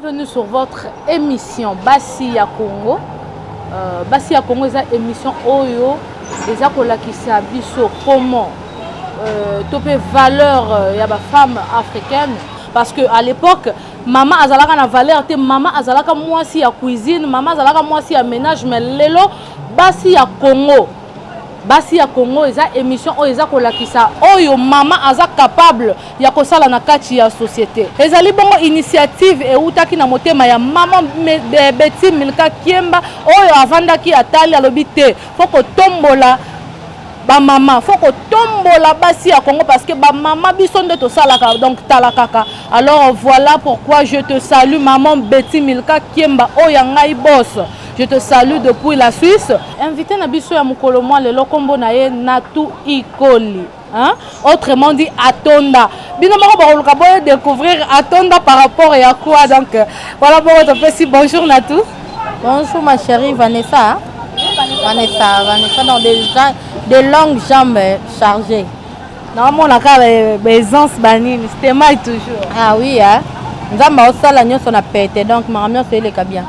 Bienvenue sur votre émission Bassi ya Congo. Bassi ya Congo, c'est une émission Oyo. Déjà pour la qui s'habille sur comment topé valeur ya ba femme africaine. Parce que à l'époque, maman azalaka na valeur te maman azalaka mwasi ya cuisine, maman azalaka mwasi ya ménage, mais lelo Bassi ya Congo. Bassi ya Congo eza émission oyo eza kolakisa oyo mama aza capable ya kosala na kati ya société. Ezali bongo initiative eutaki na motema ya mama Betty Milka Kiemba oyo avandaki atali alobi te foko tombola ba mama foko tombola Bassi ya Congo parce que ba mama biso nde to salaka donc talakaka. Alors voilà pourquoi je te salue maman Betty Milka Kiemba oyo ngai boss. Je te salue depuis la Suisse. Invité Nabiso ya mukolo moi le lokombo na ye Natu Ikoli. Hein? Autrement dit Atonda. Bino moko ba ko découvrir Atonda par rapport à quoi donc voilà pour te faire si bonjour Natu. Bonjour ma chérie Vanessa. Vanessa dans des longues jambes chargées. Normalement on a quand présence banine, c'était mal toujours. Ah oui hein. Nzamba osala nyonso na pete donc ma ambiance elle est bien.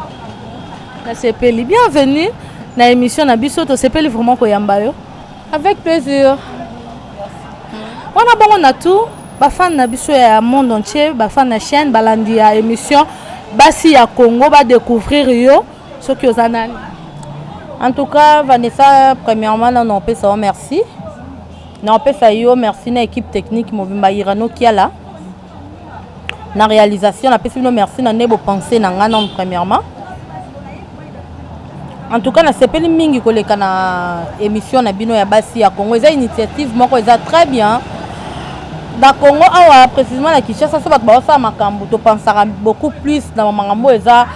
Sepeli, bienvenue dans l'émission Nabiso, to sepeli vraiment koyamba yo. Avec plaisir. On a bon on a tout, ba fan Nabiso ya monde entier, ba fan na chaîne balandi ya émission Bassi ya Congo va découvrir yo ce que vous avez. En tout cas, Vanessa premièrement on peut ça merci. On peut ça yo merci na équipe technique Mobimba Irano qui est là. Na réalisation, on peut ça merci na nebo penser na ngana premièrement. En tout cas, na sepeli mingi koleka na émission na bino ya Bassi ya Congo. Eza initiative moko eza très bien. Da Congo awa précisément na Kinshasa so bat ba sa makambo to pensera beaucoup plus na makambo eza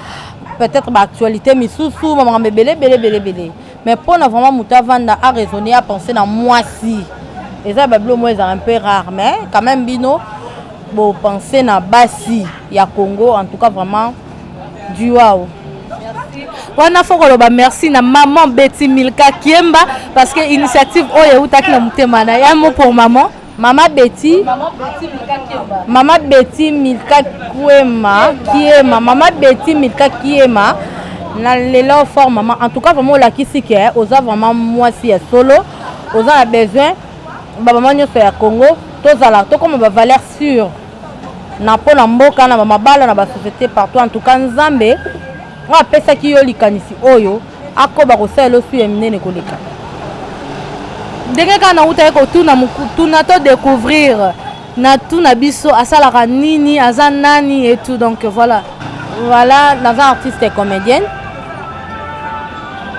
peut-être ba actualité misusu makambo belé. Mais pour na vraiment muta vanda a raisonner à penser na mwasi. Eza ba blo mo eza un peu rare mais quand même bino bo penser na Bassi ya Congo en tout cas vraiment du wow. Wana foko ba merci na maman Betty Milka Kiemba parce que initiative oyo utaki na mutema na ya mo pour maman Betty Milka Kiemba Maman Betty Milka Kiemba na lelo fort maman en tout cas vraiment la kisike oza vraiment moi si solo oza a besoin ba maman nyoso ya Congo tozala to comme ba valeur sûre na pona mboka na mabala na ba société partout en tout cas Nzambe on appelle ça qui est likanisi oyo akoba ko selo su emnene koleka ndenge kana uta ko tuna to découvrir na tuna biso asala nini azanani et tout donc voilà dans un artiste et comédienne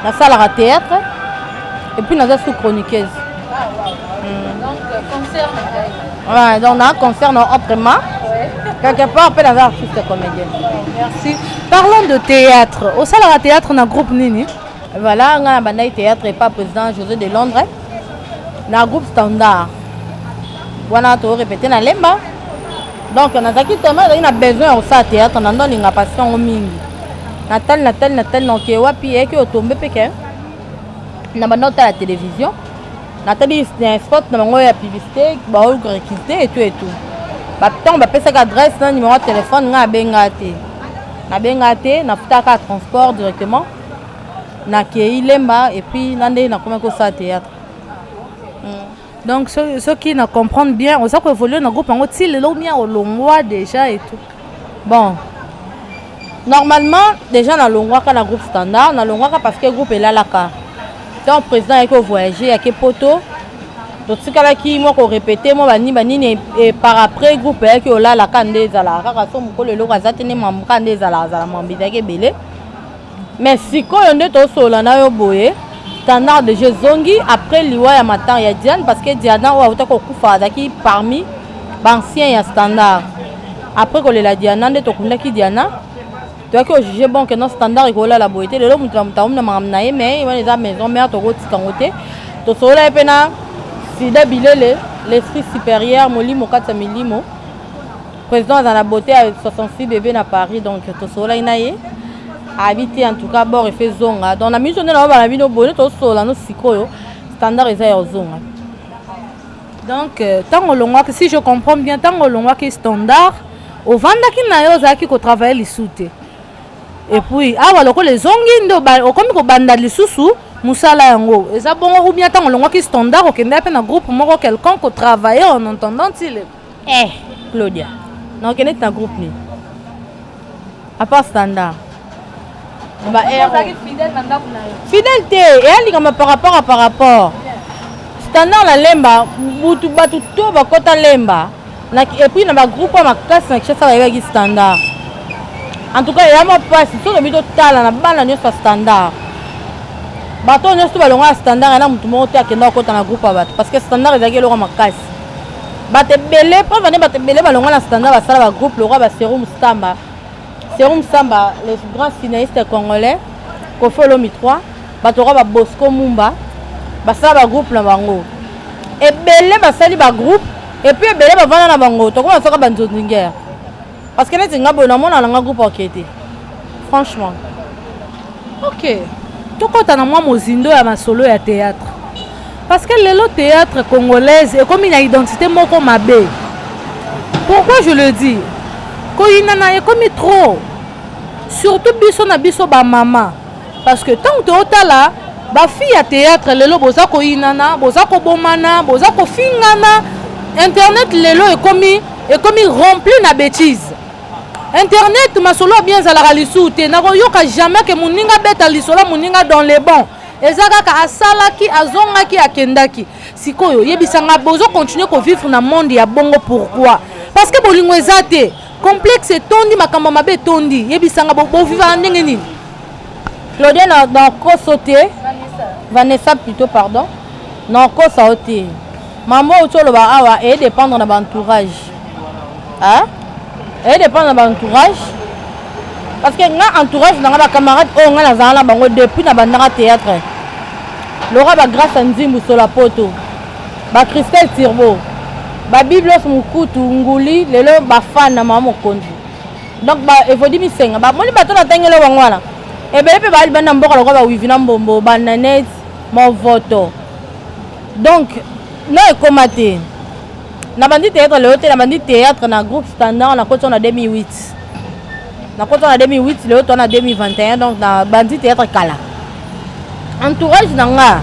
na sala théâtre et puis dans un sous-chroniqueuse donc concert ouais donc un concert autrement quelque part après dans un artiste et comédienne. Merci. Parlons de théâtre. Au Salara Théâtre, on a un groupe Nini. Voilà, on a un théâtre et pas président José de Londres. On a un groupe standard. On a tout répété dans l'emba. Donc, on a besoin de ça théâtre. On a une passion au mingi. Natal, donc, wapi, et qui est tombé pékin. On a la télévision. Nathalie, c'est un spot, on a la publicité, on a réquisité et tout. On a fait adresse, numéro de téléphone, on a bengate, na futaka transport directement na kei lemba et puis nande na comment ça théâtre. Donc ceux qui ne comprennent bien, on sait qu'on évolue dans groupe en outil le lomia au longwa déjà et tout. Bon. Normalement déjà dans longwa ka groupe standard, na longwa ka parce que groupe est là la ka. Donc président est que voyager avec poto. Donc ce cas-là qui moi qu'on répéter moi bani et par après groupe est que là la kande zala kaka so mukolo le kazatene mamkande zala mambita ke belé. Mais si ko yonde to sola na yo boye standard de jeu zongi après liwa ya matin ya Diane parce que Diana wa uta ko kufa daki parmi anciens ya standard. Après ko la Diana nde to kunda ki Diana tu as que juger bon que non standard ko la boyete le muta na mamna mais il les a maison mère to ko tikangote to sola pena Sida Bilele, l'esprit supérieur, Moli Mokata Milimo, président dans la beauté avec 66 bébés à Paris, donc tout cela inaye, habité en tout cas bord et fait zonga. Dans la mise on est là, la vie no bonne, tout cela no sikoyo, standard est à zonga. Donc tant que si je comprends bien, tant que l'on voit que standard, ovandaki na yo ozalaki kotravaille lisusu te et puis awa lokola ezongi nde okomi kobanda lisusu mosala yango eza bongo kubia ntango olongwaki standard okendea mpe na groupe moko quelqu'un kotravaille en entendant tile Claudia nakokende ti na groupe ni à part standard fidèle te eyalikama par rapport standard na lemba bato to bakota lemba et puis na bagroupe makasi na kishasa bayebaki standard en tout cas eyama mpasi so tobi totala na bana nyonso ya standard bato nyonso balonga ya standard yana motu moko te akenda kokota na groupe ya bato parce que standard ezalaki eloko makasi bato ebele mpo vane bato ebele balonga na standard basala bagroupe lokwa baserum samba le grand cinéaste congolais Kofi Olomide 3 bato okwa babosco mumba basala bagroupe na bango ebele basali bagroupe et puis ebele bavanda na bango tokoma soka banzonzingere parce que neti nga boye namona nanga groupe okete franchement ok tokota na mwa mozindo ya masolo ya théâtre parce que lelo théâtre congolaise ekomi na identité moko mabe. Pourquoi je le dis? Koyinana ekomi trop, surtout biso na biso ba mama, parce que tant que otala ba fille à théâtre lelo boza koyinana boza kobomana boza kofingana. Internet lelo ekomi rempli na bêtise. Internet masolo bien zalaka lisu te na koyoka jamais que muninga beta lisola muninga dans les bons. Ezaka ka asalaki azongaki akendaki. Sikoyo yebisanga bozo continuer ko vivre na monde ya bongo pourquoi? Parce que bolingo ezate complexe tondi makambo mabe tondi yebisanga bo vivre ndenge nini. Claudien dans Kosoté Vanessa plutôt pardon. Non Kosoté. Maman ou tolo ba awa et dépendre de l'entourage. Hein? Et dépendre de l'entourage. Parce que nga entourage na ba camarade o nga na zala bango depuis na bandaka théâtre. Laura ba grâce à Nzimbu Sola Poto. Ba Christelle Tirbo. Ba Biblos Mukutu Nguli lelo ba fan na maman Kondi. Donc ba evodi misenga ba moni bato na tengelo bangwana. E be pe ba ali bana mboka lokwa ba wivina mbombo ba nanet mon voto. Donc non ekomaté. Na bandi théâtre le hôtel na bandi théâtre na groupe standard na koto na 2008. Na koto na 2008 le hôtel na 2021 donc na bandi théâtre kala. Entourage nanga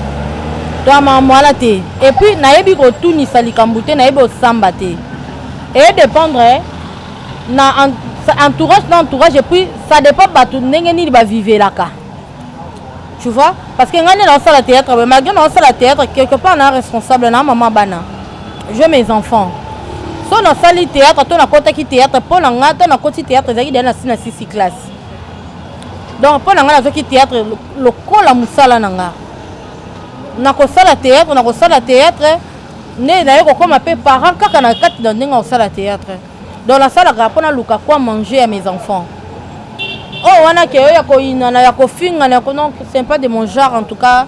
to amamwala te et puis na yebi ko tuni salikambuté na yebi osamba te. Et dépendre na entourage et puis ça dépend bato ndenge nini ba vivre laka. Tu vois parce que ngane na sala théâtre mais malgré na sala théâtre quelque part na responsable na maman bana. Je mes enfants. So na sali théâtre to na kota ki théâtre pour na ngata na koti théâtre zaki na 6 classe. Donc pour na ngata ki théâtre lokola musala nanga. Na ko sala théâtre ne na yoko koma pe parents kaka na kati dans ndinga sala théâtre. Dans la salle pour na luka quoi manger à mes enfants. Oh wana ke ya ko inana ya ko finga na ko non c'est pas de mon genre en tout cas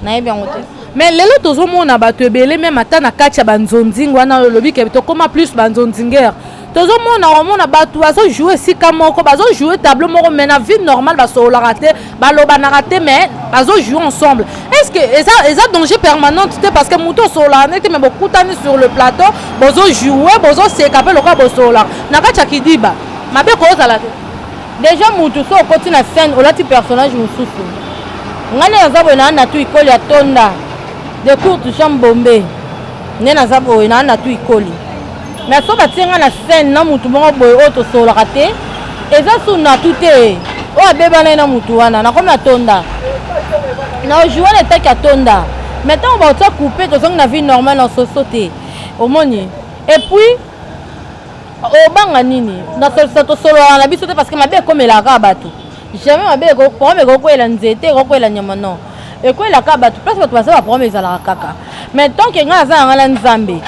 na bien ngote. Mais lelo tozomona bato ebele même ata na kati ya banzonzingo wana lobi ke to koma plus banzonzinger. Tozomona bato bazo jouer sika moko bazo jouer tableau moko mais na vie normale baso la raté baloba na raté mais bazo jouer ensemble. Est-ce que eza danger permanent parce que muto sola nete mais beaucoup tani sur le plateau bozo jouer bozo sekape lokwa bosola na kati ya kidiba mabe ko zala te. Déjà mutu so okoti na scène olati personnage mususu. Ngane yazabo na tu ikoli ya tonda de courte chambre bombé. Nena zabo na tu ikoli. Mais so batinga na scène na mutu moko boy auto solo raté. Eza suna tuté. O abeba na mutu wana na comme na tonda. Na jouer les tacs à tonda. Maintenant on va te couper que na vie normale en société. Au moni. Et puis o banga nini na solo na biso te parce que mabe comme la rabatu. Jamais mabe ko problème ko kwela nzete ko kwela nyama non. Et ko la kabatu place bato baza ba problème ezala kaka. Mais tant que nga za ngala nzambe.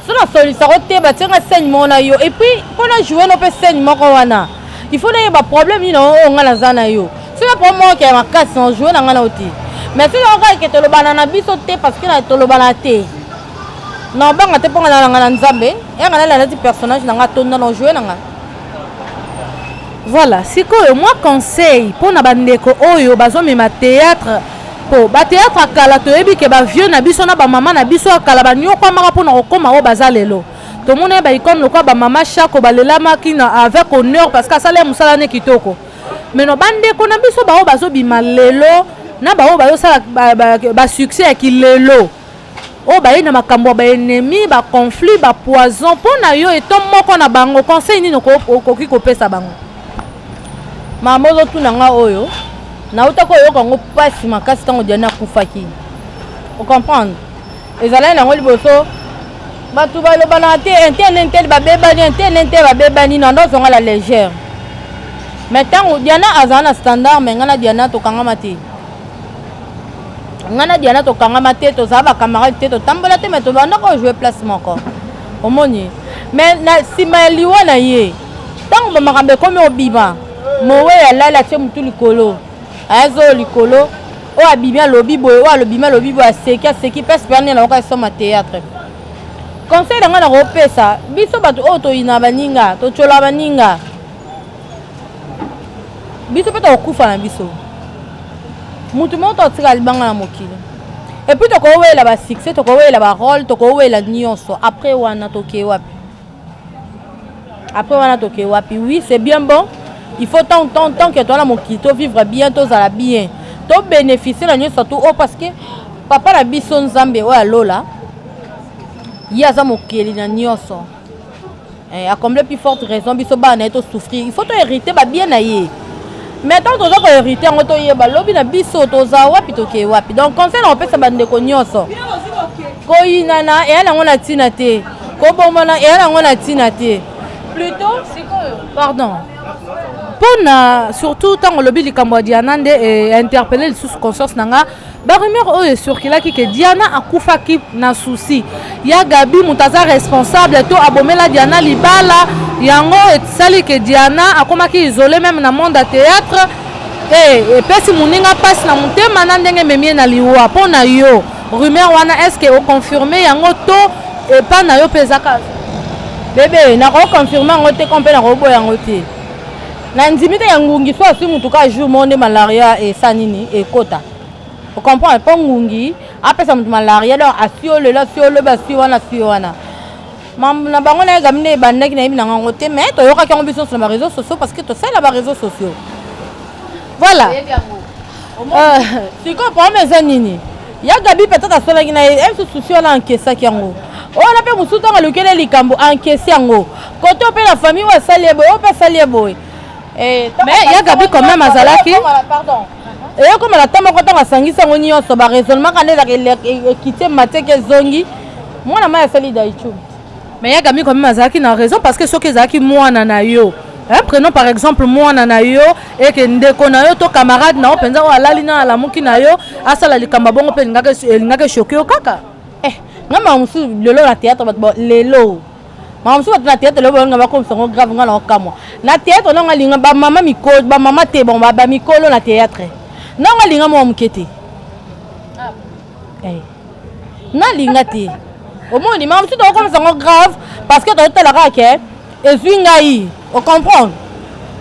So na solution te ba tsenga scène mona yo et puis pour na jouer no pe scène moko wana. Il faut na ba problème ni no ngala za na yo. C'est le problème que makasi on jouer na ngala oti. Mais si on ka ke to lo banana biso te parce que na to lo banana te. Non banga te ponga na ngala nzambe. Et ngala la petit personnage na nga tonda no jouer na nga. Voilà, sikoyo moi conseil pour na bandeko oyo bazomema théâtre po ba théâtre akala to yebi ke ba vieux na biso na ba maman na biso akala ba nyoko maka pona kokoma o bazalelo tout le monde a icône le quoi ba maman Chako balelama qui na avec honneur parce que ça les musala ne kitoko mais no bande ko na biso ba bazo bima lelo na ba bazo sala ba succès ki lelo o ba ina makambo ba ennemi ba conflit ba poison pona yo eto moko na bango conseil ni ko koki ko pesa bango mama zo tuna nga oyo na utako yo kango pasi makasi tango diana kufaki o comprendre ezala na ngoli boso batu baloba na te intel babebani intel babebani na ndo zonga la légère mais tango diana azana standard mais ngana diana to kanga mate ngana diana to kanga mate to za ba camarade te to tambola te mais to banda ko jouer placement ko omoni mais na sima liwa na ye tango ba makambe komi obiba mowe ya lala che mutu likolo azo likolo o abimia lobi boy o alobimia lobi boy seki pese perni na ko soma théâtre conseil nga na kopesa biso bato o to ina baninga to chola baninga biso pe to kufa na biso mutu mo to tsika libanga na mokili et puis to ko wela ba succès to ko wela ba rôle to ko wela nyonso après wana to ke wapi oui c'est bien bon il faut tant que toi la mokili to vivre bien to zala bien to bénéficier la nyonso tout parce que papa na biso nzambe o alola yaza mokeli na nyonso a combler plus forte raison biso ba na to souffrir il faut to hériter ba bien na ye mais tant to ko hériter ngo to yeba lobi na biso to za wapi to ke wapi donc conseil na opesa ba ndeko nyonso ko inana e ala ngona tina te ko bomana e ala ngona tina te plutôt pardon pona surtout tant lobi likambo Diana nde interpeller sous conscience nanga ba rumeur o circulaki que Diana akufaki na souci ya Gabi mutaza responsable to abomela Diana libala yango sali que Diana akomaki isolé même na monde à théâtre et pesi muninga passe na mutema na ndenge memie na liwa pona yo rumeur wana est-ce que o confirmer yango to et pas na yo pezaka bébé na ko confirmer ngo te kompe na robo yango te na ndimite ya ngungi so asi mutu ka jour monde malaria et sanini et kota on comprend pas ngungi apesa mutu malaria donc asiole la siole ba siwana mam na bango na gamine bandaki na yimi na ngo te mais to yoka kango biso sur les réseaux sociaux parce que to ça la réseaux sociaux voilà c'est quoi pour mes amis ya Gabi peut-être asola ngina elle se soucie na encaisser kango on a pe musuta ngalukele likambo encaisser yango côté pe la famille wa saliebo o pe saliebo mais ya Gabi quand même azalaki pardon et comme la tama kota masangisa ngoni yo so ba raisonnement kanela quitter mateke zongi mwana ma sali daichu mais ya Gabi quand même azalaki na raison parce que soki ezalaki mwana na yo prenons par exemple mwana na yo et que ndeko na yo to camarade na openza o alali na ala muki na yo asala likamba bongo pe ngaka choqué o kaka ngama musu lelo na théâtre ba lelo mama musu na théâtre lelo nga ba comme songo grave nga na okamwa na théâtre na ngalinga ba mama mikolo ba mama te bon ba mikolo na théâtre na ngalinga mo mukete na linga te au moins mama musu to comme songo grave parce que to tala ka ke ezwingai o comprendre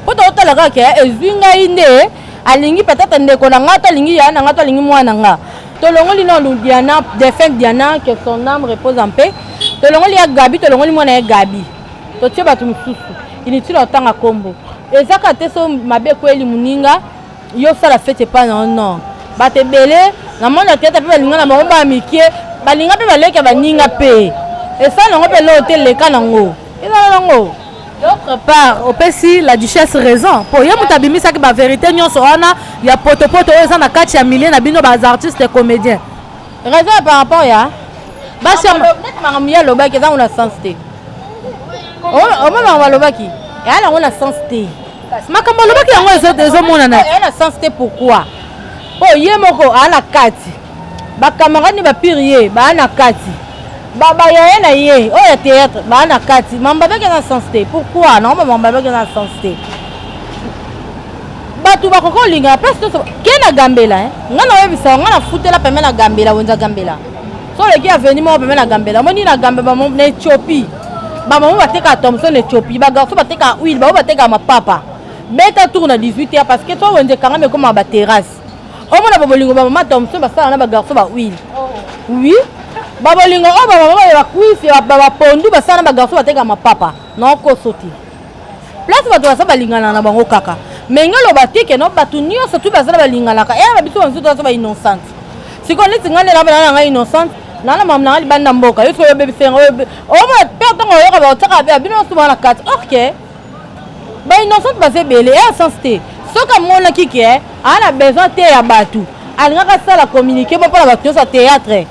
po to tala ka ke ezwingai nde alingi peut-être ndeko na ngata lingi ya na ngata lingi mwana nga tolongoli na Diana défunt Diana que son âme repose en paix tolongoli ya Gabi tolongoli mwana ya Gabi to tie batu mususu inutile otanga kombo ezaka te so mabe kweli muninga yo sala fête pas non bate belé na mona tete pe balinga na mamba mikie balinga pe baleka baninga pe et ça non pe l'hôtel le kanango ina nango d'autre part opesi la duchesse raison pour ya mutabimisa ki ba vérité nyonso wana ya potopoto eza na kati ya milliers na bino ba artistes et comédiens raison par rapport ya basi net maramia lobaki za una sensité o mama lobaki ya na una sensité makambo lobaki yango ezo mona na ya na sensité pourquoi po ye moko ana kati ba camarade ba pirier ba ana kati baba ya na ye o ya théâtre ba na kati mamba beke na sensité pourquoi non mamba beke na sensité batu ba koko linga place to ke na gambela ngana webisa ngana futela peme na gambela wenza gambela so le ki aveni mo peme na gambela moni na gambe ba mo na Ethiopie ba mo bateka Thomson Ethiopie ba garso bateka huile ba bateka mapapa beta tour na 18h parce que to wenze kanga me comme ba terrasse o mona ba bolingo ba mama Thomson ba sala na ba garso ba huile oui babolingo o baba bakwisi bapondu basana bagarso bateka mapapa non kosoti place bato basa balingana na bango kaka mais ngalo batike no batu nyonso tu basana balingana ka e babiso banzo to ba innocent siko neti ngale na bana nga innocent nana mamna ngali banda mboka yo so bebe senga o ma perdre ngo yo ba otaka ba bino so bana kat ok ba innocent base belé et sensité soka mona kiki ana besoin te ya batu alingaka sala communiquer ba para bato sa théâtre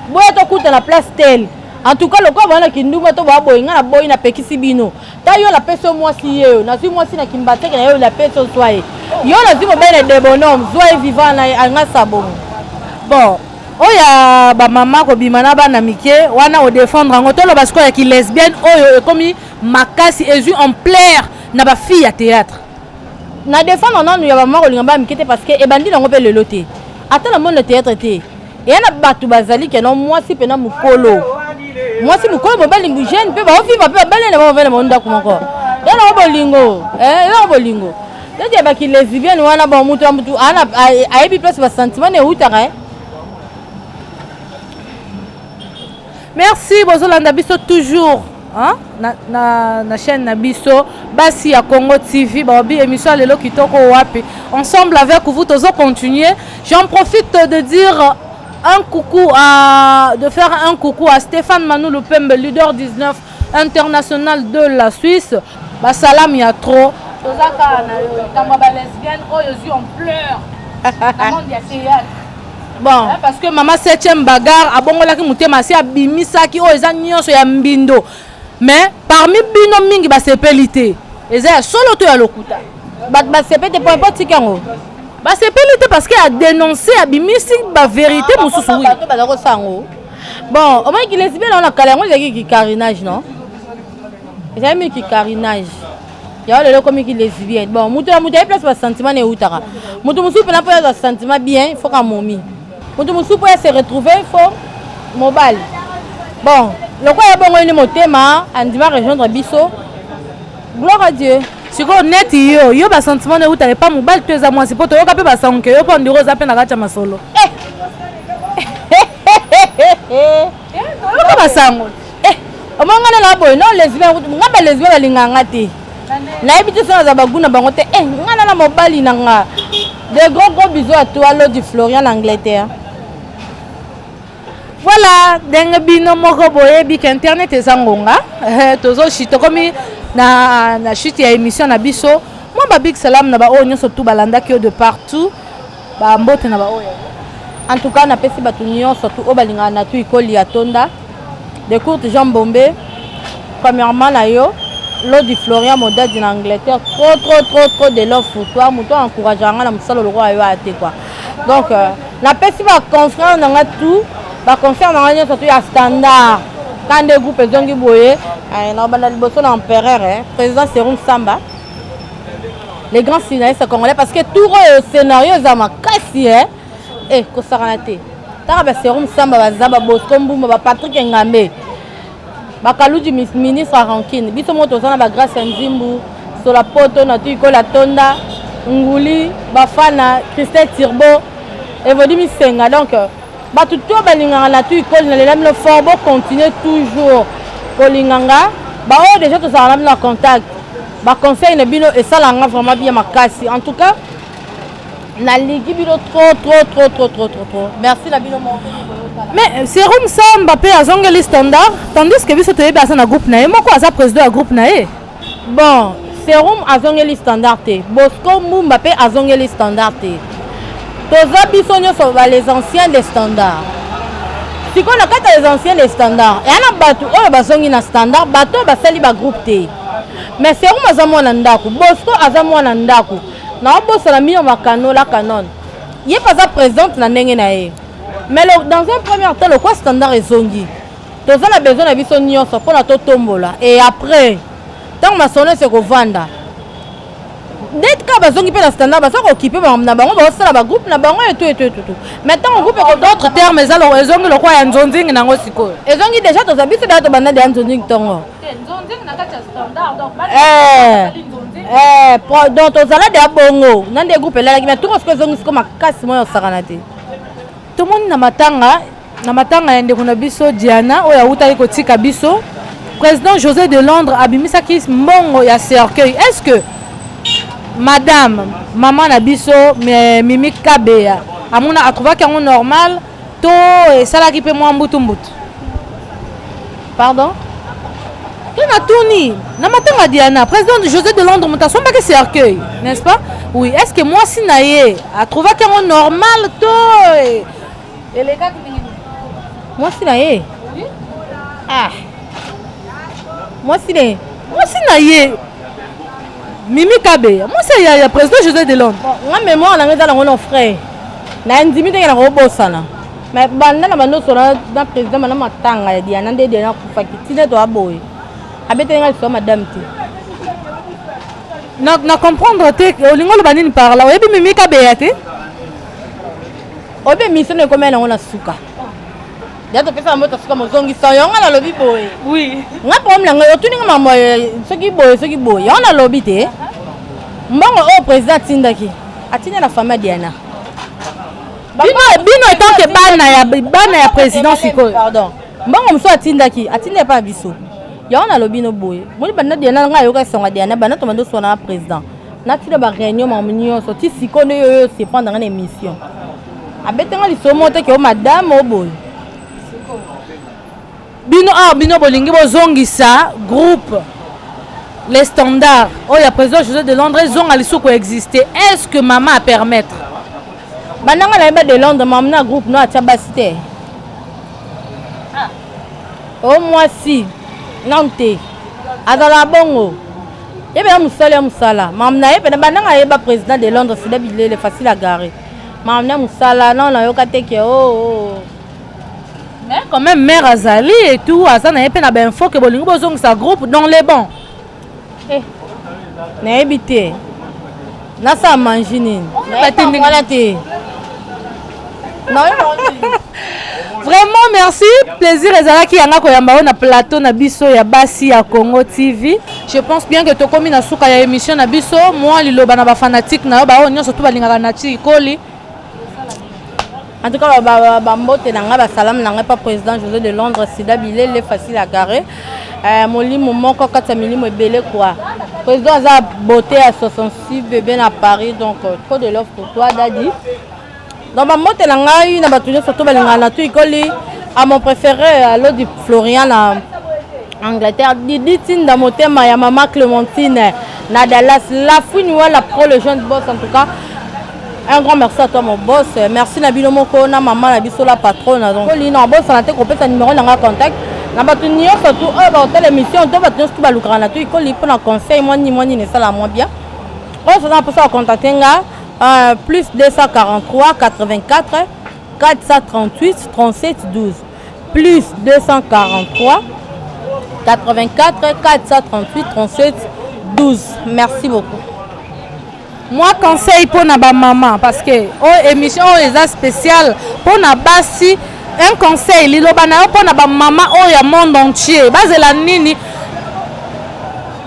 boya to kuta na place tel en tout cas le quoi bana kinduma to ba boyinga na boyi na pekisi bino ta yo la peso moi si yo na si moi si na kimbateke na yo la peso soye yo na si mo bene de bonhomme soye vivant na alingaka sabon bon oya ba mama ko bimana bana mike wana o défendre ngo to lo basko ya ki lesbienne oyo ekomi makasi ezu en plaire na ba fille à théâtre na défendre non ya ba mama ko linga ba mike te parce que e bandi nango pe le loté ata na monde théâtre te et na batu bazali ke non moi si pena mukolo moi si mukolo bo balingu jeune pe ba ofiva pe ba lele ba vele monda kumoko ya na bolingo ya bolingo ya ba ki lesbienne wana ba mutu ana aibi place ba sentiment ne utaka merci bozolanda biso toujours hein na chaîne Nabiso basi ya Congo TV babi émission lelo kitoko wapi ensemble avec vous tous continuer. J'en profite de dire un coucou de faire un coucou à Stéphane Manou Lupembe, leader 19 international de la Suisse. Ba salam ya trop tozaka na tamba ba lesbienne oyo en pleurs na monde ya théâtre. Bon parce que maman 7e bagarre abongolaki mutema si abimisaki oyo eza nyonso ya mbindo mais parmi bino mingi ba sepelité eza solo to ya lokuta ba sepete po tikango ba sepelité parce que a dénoncé abimisi ba vérité mususu oui ba ko sango bon au moins qu'il lesbien on a kalango qui carinage non eza mi qui carinage ya le comme qui lesbien bon mutu place ba sentiment ne utaka mutu musu pena po ya sentiment bien il faut ka momi mutu musu po se retrouver il faut mobile bon le quoi ya bongo ni motema andima rejoindre biso gloire à Dieu siko net yo ba sentiment ne utaka pas mobile to eza moi c'est pour to yo ka pe ba sanke yo po ndiro za pe na kacha masolo yo ba sango omongana la boy non lesbien ngaba lesbien balinganga te na ebiti sana za baguna bango te ngana na mobali nanga de gros bisous à toi Lodi Florian Angleterre. Voilà dengue bino moko boye bik internet ezangonga tozo chito komi na chute ya émission na biso moi ba big salam na ba onyo surtout balanda ki de partout ba mbote na ba oyo en tout cas na pesi batu nyo surtout o balinga na tu ikoli ya tonda de courte Jean Bombé premièrement na yo Lodi Florian Modadi en Angleterre trop de love pour toi muto encourageanga na musalo lokwa yo ate quoi donc na pesi ba confrère na tout ba confrère na nyo surtout ya standard quand des groupes zongi boye na banda liboso na empereur président Serum Samba les grands scénaristes congolais parce que tout le scénario za makasi ko saranate ta ba Serum Samba bazaba Bosco Mbumba ba Patrick Ngambe bakaluji ministre Rankine biso moto sana ba Grâce Nzimbu sur la poto na tu la tonda nguli bafana Christelle Tirbo et Vodimi Senga donc batu to balinganga na tu ikoli na lelami le fort bo continuer toujours kolinganga ba o déjà to ça na contact ba conseil na bino et ça la nga vraiment bien makasi en tout cas na ligi bino trop merci la bino mon mais Serum Samba pe azongeli standard tandis que biso toyebi asa na groupe na ye moko aza président ya groupe na ye bon Serum azongeli standard te Bosco Mbumba pe azongeli standard te toza biso nyonso ba les anciens des standards sikoyo na kati les anciens des standards eya na bato oyo bazongi na standard bato oyo basali ba groupe te mais Serum aza mwana ndako Bosco aza mwana ndako na obosala mino makano la canon ye pas aza présente na ndenge na ye mais dans un premier temps le quoi standard ezongi toza na besoin na biso nyonso mpona totombola et après ntango masolo ese kovanda net ka bazongi mpe na standard baza kokipe na bango baosala bagroupe na bango etu mais ntango groupe d'autres termes ezongi lokwa ya nzonzingi nango sikoyo ezongi déjà toza biso daa tobanda de ya nzonzingi ntongo donc tozala de ya bongo nande groupe elalaki mais toko siko ezongi siko makasi moyo osakana te tomoni na matanga na matanga ya ndeko na biso Diana oyo awutaki kotika biso président José de Londres abimisaki mbongo ya cercueil. Est-ce que madame maman na biso Mimi Kabeya amuna atrouvaki yango normal to esalaki mpe mwa mbutu pardon na tourni na matanga Diana président José de Londres moto asombaki cercueil, n'est-ce pas? Oui, est-ce que moi si na ye atrouvaki yango normal to elekaki ndenge moi si na ye moi si na ye Mimi Kabeya moi si ya président José de Londres nga mémoire na ngeza nango no frère na ndimi ndenge na kobosana mais banda na bando sona na président mana matanga ya Diana nde Diana kufaki tine to aboye abete nga so madame ti na comprendre te olingo lo banini par là oyebi Mimi Kabeya te obe mission ne komena ngona suka ya to pesa moto suka mozongi sa yonga na lobi boye oui nga problème nga otuni nga mamo soki boye yona lobi te mbongo o président tindaki atinda na famille Diana bino tant que bana ya président siko pardon mbongo mso atindaki atinde pa biso yona lobi no boye moni bana Diana nga yoka songa Diana bana to mando sona président na tinde ba réunion mamunyo so ti siko no yo se prendre na émission abetenga lisomo te ke madame o boye bino bolingi bozongisa groupe les standards oyo ya président José de Londres zonga lisuku exister. Est-ce que maman a permettre bananga na yeba de Londres mamna groupe no atia basi te au moins si nante azala bongo yebe ya musala mamna yebe bananga yeba président de Londres sida bilele facile à garer mamna musala non na yoka te ke mais quand même mère Azali et tout azana yebe na ben info que bolingo bozongisa groupe dans les bons na ebité na sa manjini na te vraiment merci plaisir ezalaki yanga koyamba na plateau na biso ya basi ya Congo TV. Je pense bien que tokomi na suka ya émission na biso moi liloba na ba fanatique na yo ba onyo surtout balingaka na ti koli en tout cas ba mbote na nga ba salam na nga pa président José de Londres sida bilele facile à garer molimo moko kata milimo ebele quoi président aza beauté à 66 bébé na Paris donc trop de l'offre pour toi Dadi. Dans ma moto na ngai na batu surtout balinga na tu ikoli à mon préféré à l'autre Florian en Angleterre Didi Tinda motema ya maman Clémentine na Dallas la fouine wala pro le jeune boss en tout cas un grand merci à toi mon boss merci na bino moko na maman na biso la patronne donc oli na boss na te kopesa numéro na nga contact na batu nyo surtout ba hôtel émission to batu surtout balukana na tu ikoli pour na conseil moi ni ne sala moins bien on se pour ça contacter nga plus 243 84 438 37 12 plus 243 84 438 37 12 merci beaucoup. Moi conseil pour na ba maman parce que émission est spéciale pour na basi un conseil liloba na pour na ba maman ya monde entier bazela nini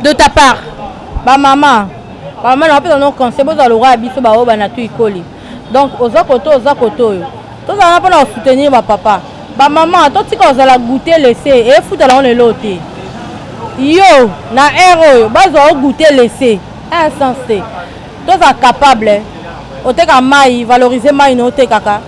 de ta part ba maman maman na pesa no conseil boza lora biso ba oba na tu ikoli donc oza koto yo toza na pona soutenir ba papa ba maman to tika ozala goûter laisser et futa la on elote yo na héros bazo goûter laisser insensé toza capable oteka mai valoriser mai no tekaka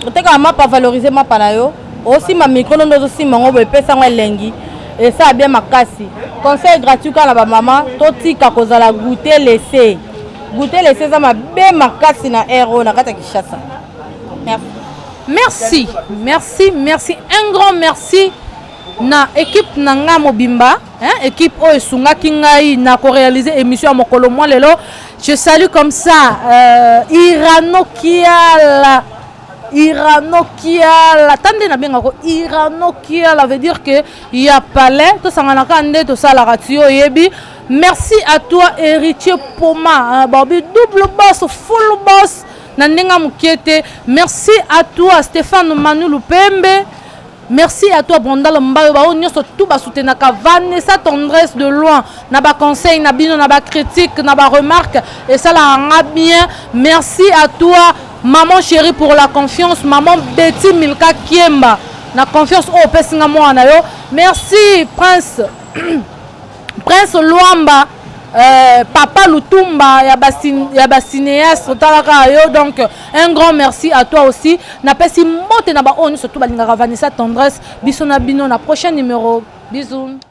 oteka ma pas valoriser ma pana yo aussi ma micro no zo simango bo pesa ngo elengi et ça bien makasi conseil gratuit quand la maman to tika kozala goûter laisser ça ma bien makasi na héros na kata Kishasa. Merci un grand merci na équipe nanga mobimba équipe oyo sungaki ngai na ko réaliser émission mokolo moi lelo je salue comme ça Irano Kiala tande na benga ko Irano Kiala veut dire que il y a palais to sangana kande to sala ratio yebi. Merci à toi Héritier Poma Bobby double boss full boss Nandinga Mukiete. Merci à toi Stéphane Manu Lupembe. Merci à toi Bondal Mbayo ba onyo surtout ba soutenaka Vanessa tendresse de loin na ba conseil na bino na ba critique na ba remarque et ça la rend bien. Merci à toi maman chérie pour la confiance, maman Betty Milka Kiemba na confiance oyo opesinga mwana yo. Merci Prince Prince Luamba, Papa Lutumba, ya basinéaste otalaka yo. Donc un grand merci à toi aussi. Na pesi mote na ba oni surtout balingaka Vanessa Tendresse biso na bino na prochain numéro. Bisous.